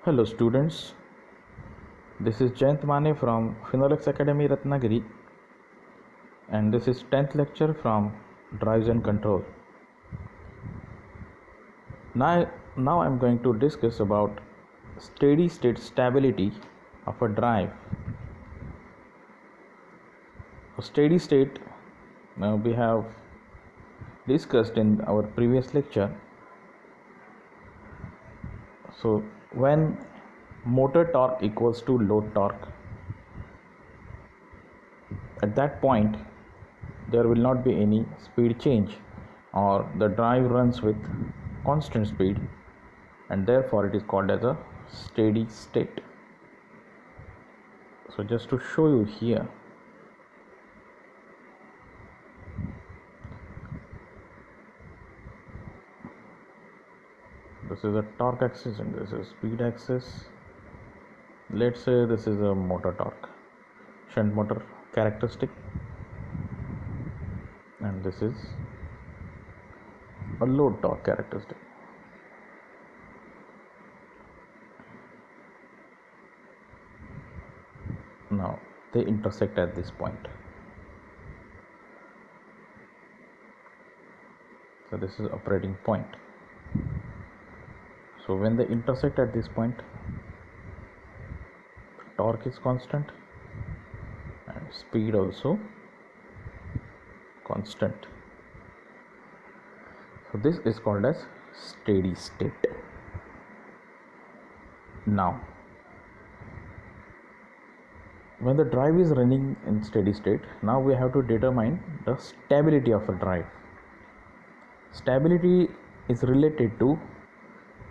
Hello students, this is Jayant Mane from Phenolics Academy Ratnagiri, and this is 10th lecture from Drives and Control. Now I am going to discuss about steady state stability of a drive. A steady state we have discussed in our previous lecture. So when motor torque equals to load torque, at that point there will not be any speed change, or the drive runs with constant speed, and therefore it is called as a steady state. So just to show you here, this is a torque axis and this is speed axis. Let's say this is a motor torque, shunt motor characteristic, and this is a load torque characteristic. Now they intersect at this point. So this is operating point. So when they intersect at this point, torque is constant and speed also constant. So this is called as steady state. Now when the drive is running in steady state, now we have to determine the stability of a drive. Stability is related to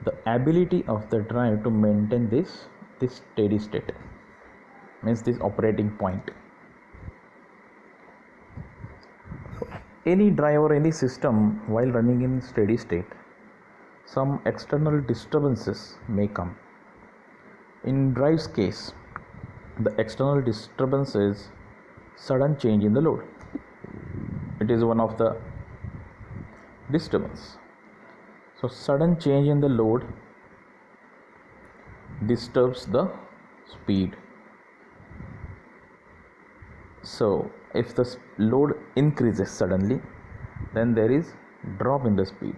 the ability of the drive to maintain this steady state, means this operating point. So any drive or any system while running in steady state, some external disturbances may come. In drive's case, the external disturbance is sudden change in the load. It is one of the disturbance. So sudden change in the load disturbs the speed. So if the load increases suddenly, then there is drop in the speed.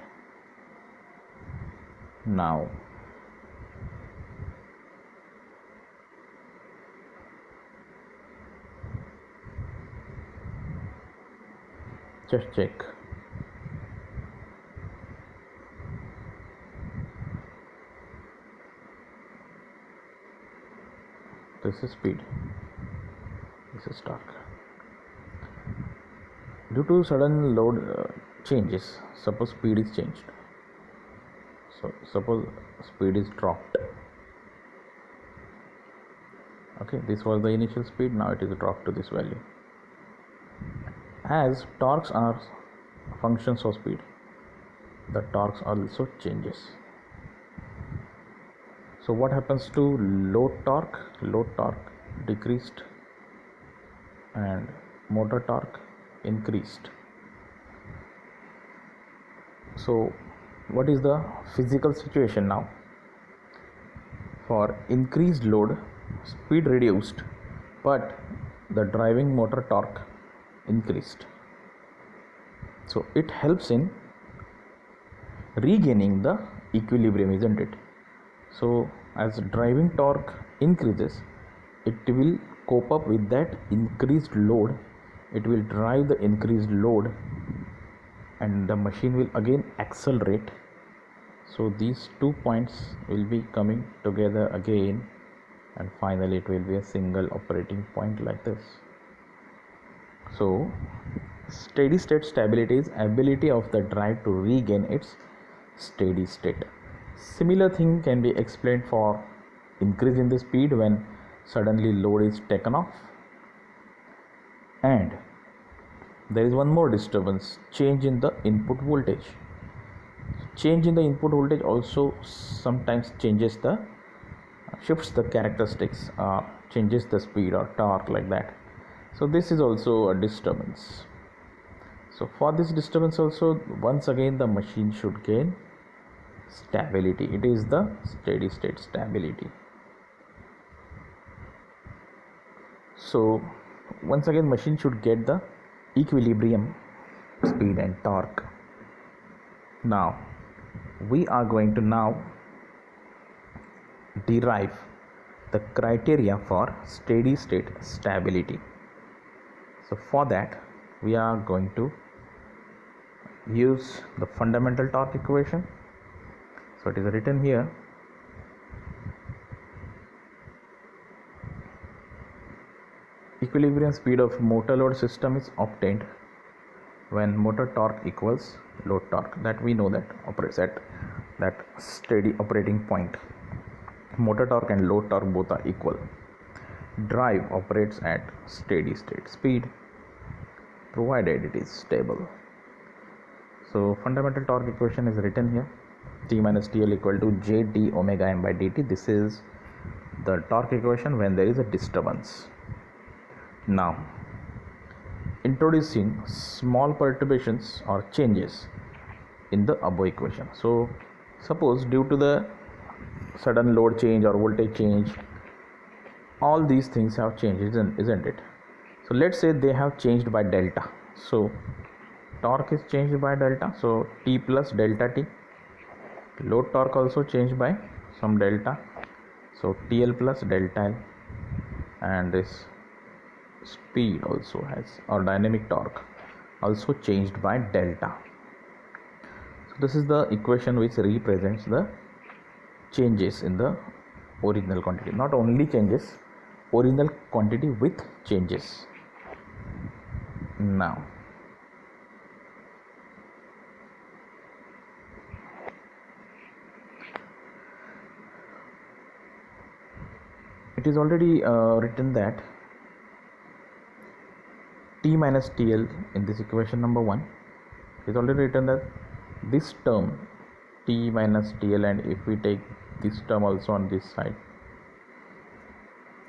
Now just check. This is speed, this is torque. Due to sudden load changes, suppose speed is changed. So suppose speed is dropped. Okay, this was the initial speed, now it is dropped to this value. As torques are functions of speed, the torques also changes. So what happens to load torque? Load torque decreased and motor torque increased. So what is the physical situation now? For increased load, speed reduced, but the driving motor torque increased. So it helps in regaining the equilibrium, isn't it? So as driving torque increases, it will cope up with that increased load. It will drive the increased load and the machine will again accelerate. So these 2 points will be coming together again, and finally it will be a single operating point like this. So steady state stability is ability of the drive to regain its steady state. Similar thing can be explained for increase in the speed when suddenly load is taken off. And there is one more disturbance, change in the input voltage. Change in the input voltage also sometimes shifts the characteristics, changes the speed or torque, like that. So this is also a disturbance. So for this disturbance also, once again the machine should gain stability. It is the steady state stability. So once again machine should get the equilibrium speed and torque. Now we are going to now derive the criteria for steady state stability. So for that we are going to use the fundamental torque equation. So it is written here, equilibrium speed of motor load system is obtained when motor torque equals load torque. That we know that operates at that steady operating point. Motor torque and load torque both are equal. Drive operates at steady state speed provided it is stable. So fundamental torque equation is written here, T minus TL equal to J d omega m by dt. This is the torque equation when there is a disturbance. Now introducing small perturbations or changes in the above equation. So suppose due to the sudden load change or voltage change, all these things have changed, isn't it? So let's say they have changed by delta. So torque is changed by delta, so T plus delta T. Load torque also changed by some delta, so TL plus delta L. And this speed also has, or dynamic torque also changed by delta. So this is the equation which represents the changes in the original quantity. Not only changes, original quantity with changes. Now it is already written that T minus TL in this equation number 1 is already written that this term T minus TL, and if we take this term also on this side,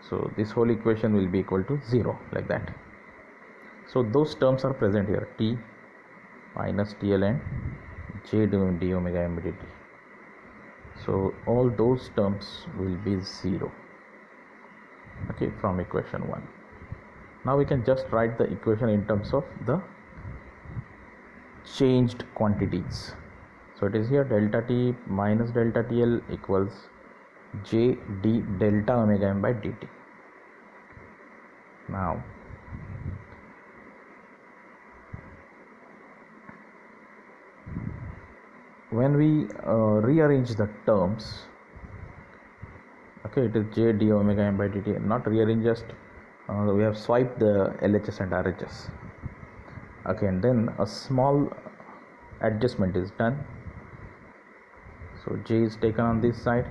so this whole equation will be equal to 0, like that. So those terms are present here, T minus TL and J d omega m dt. So all those terms will be 0, okay, from equation 1. Now we can just write the equation in terms of the changed quantities. So it is here delta T minus delta TL equals J d delta omega m by dt. Now when we rearrange the terms, okay, it is J d omega m by dt, not rearrange, just we have swiped the LHS and RHS, okay, and then a small adjustment is done. So J is taken on this side,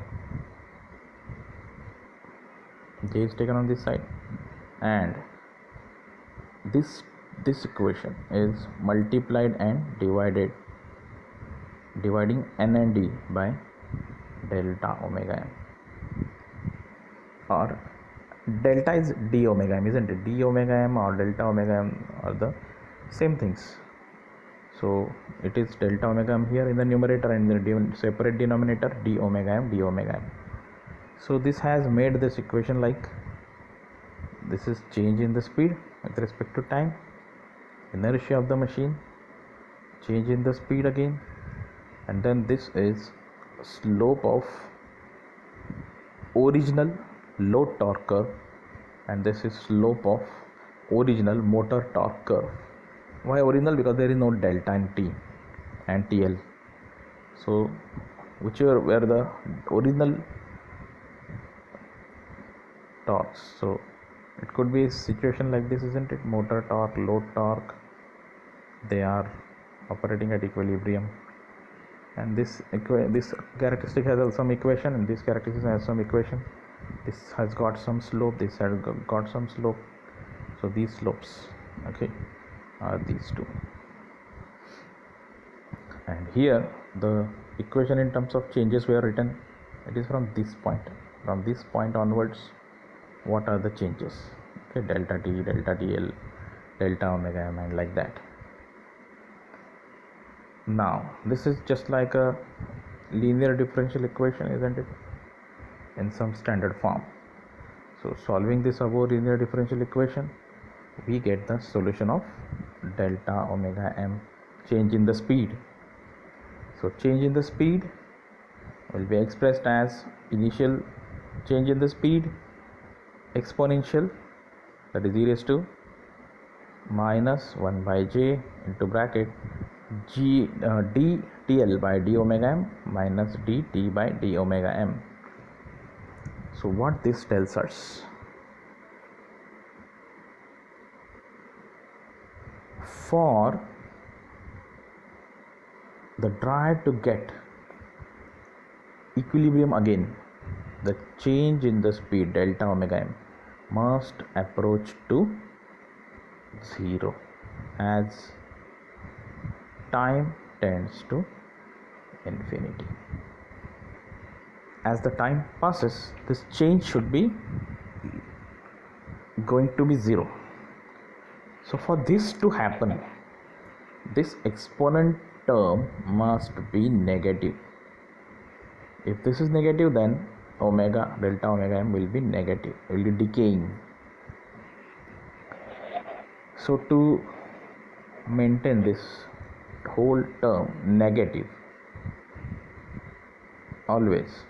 J is taken on this side, and this equation is multiplied and dividing n and d by delta omega m, or delta is d omega m, isn't it? D omega m or delta omega m are the same things. So it is delta omega m here in the numerator, and in the separate denominator d omega m, d omega m. So this has made this equation like this is change in the speed with respect to time, inertia of the machine, change in the speed again, and then this is slope of original load torque curve, and this is slope of original motor torque curve. Why original? Because there is no delta in T and TL. So whichever were the original torques. So it could be a situation like this, isn't it? Motor torque, load torque, they are operating at equilibrium, and this characteristic has some equation, and this characteristic has some equation. This has got some slope, this has got some slope. So these slopes, okay, are these two. And here the equation in terms of changes were written. It is from this point. From this point onwards, what are the changes? Okay, delta T, delta TL, delta omega m, and like that. Now this is just like a linear differential equation, isn't it, in some standard form. So solving this above linear differential equation, we get the solution of delta omega m, change in the speed. So change in the speed will be expressed as initial change in the speed exponential, that is e raised to minus 1 by j into bracket d tl by d omega m minus dt by d omega m. So what this tells us? For the drive to get equilibrium again, the change in the speed delta omega m must approach to 0 as time tends to infinity. As the time passes, this change should be going to be 0. So for this to happen, this exponent term must be negative. If this is negative, then delta omega m will be negative, will be decaying. So to maintain this whole term negative, always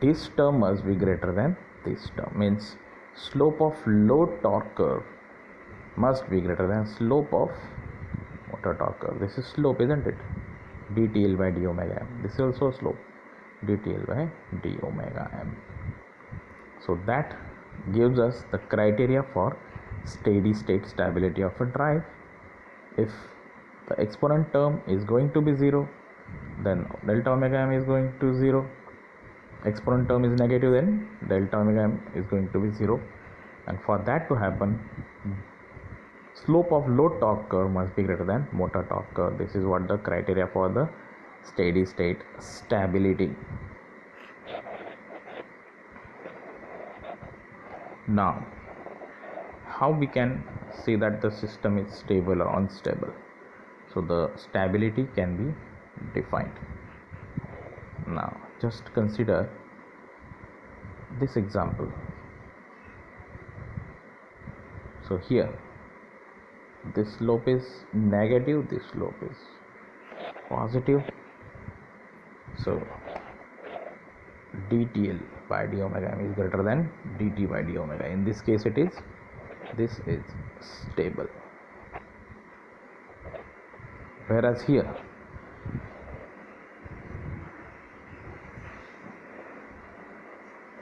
this term must be greater than this term, means slope of load torque curve must be greater than slope of motor torque curve. This is slope, isn't it, dTl by d omega m. This is also slope, dTl by d omega m. So that gives us the criteria for steady state stability of a drive. If the exponent term is going to be 0, then delta omega m is going to 0. Exponent term is negative, then delta omega m is going to be 0. And for that to happen, slope of load torque curve must be greater than motor torque curve. This is what the criteria for the steady state stability. Now, how we can say that the system is stable or unstable? So the stability can be defined. Now just consider this example. So here this slope is negative, this slope is positive. So dTl by d omega m is greater than dt by d omega. In this case this is stable. Whereas here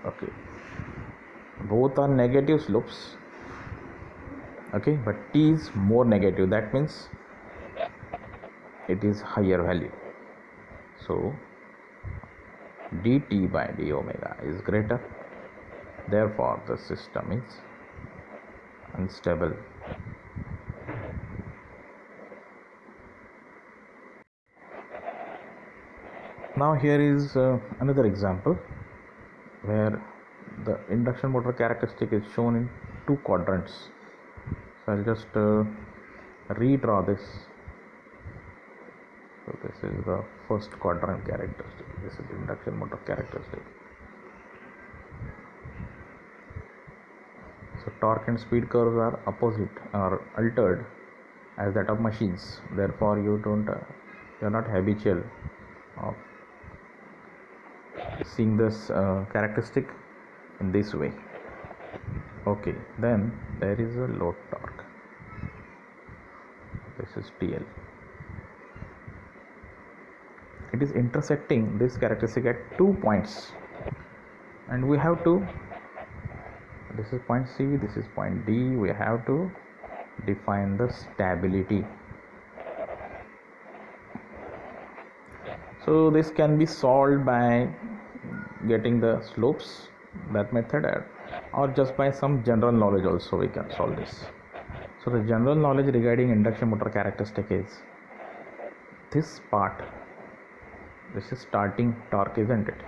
okay, both are negative slopes, okay, but t is more negative, that means it is higher value. So dt by d omega is greater, therefore the system is unstable. Now here is another example where the induction motor characteristic is shown in two quadrants. So I'll just redraw this. So this is the first quadrant characteristic, this is induction motor characteristic. So torque and speed curves are opposite or altered as that of machines, therefore you are not habitual of seeing this characteristic in this way. Okay, then there is a load torque, this is TL. It is intersecting this characteristic at 2 points, and we have to, this is point C, this is point D, we have to define the stability. So this can be solved by getting the slopes, that method, or just by some general knowledge also we can solve this. So the general knowledge regarding induction motor characteristic is this part, this is starting torque, isn't it?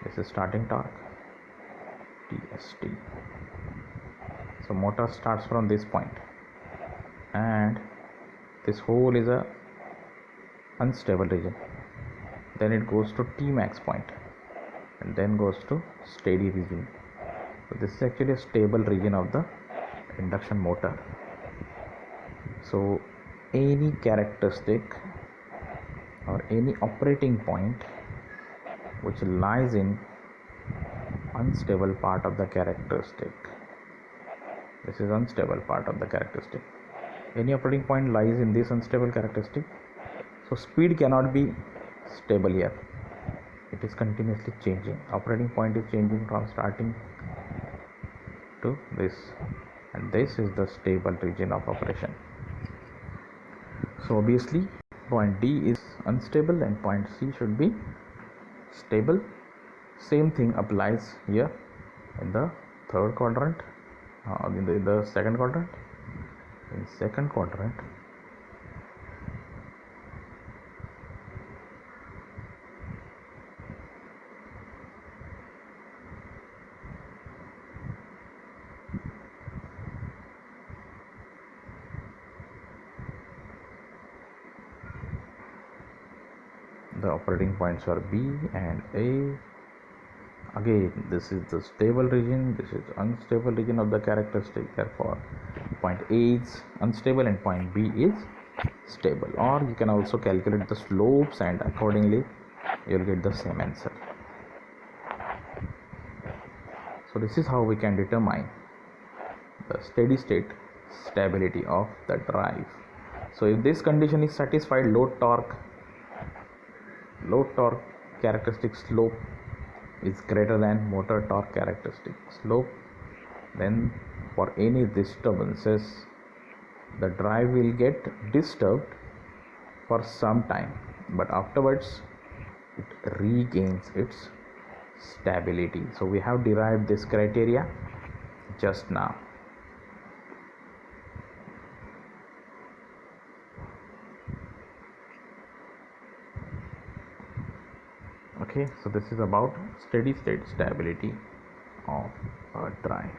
This is starting torque, TST. So motor starts from this point, and this whole is a unstable region. then it goes to T max point, and then goes to steady region. So this is actually a stable region of the induction motor. So any characteristic or any operating point which lies in unstable part of the characteristic, this is unstable part of the characteristic, any operating point lies in this unstable characteristic. So speed cannot be stable here, it is continuously changing. Operating point is changing from starting to this, and this is the stable region of operation. So obviously point D is unstable and point C should be stable. Same thing applies here in the third quadrant, in the second quadrant. In second quadrant, the operating points are B and A. Again, this is the stable region, this is unstable region of the characteristic. Therefore point A is unstable and point B is stable. Or you can also calculate the slopes and accordingly you will get the same answer. So this is how we can determine the steady state stability of the drive. So if this condition is satisfied, load torque characteristic slope is greater than motor torque characteristic slope, then for any disturbances the drive will get disturbed for some time, but afterwards it regains its stability. So we have derived this criteria just now. Okay, so this is about steady state stability of a drive.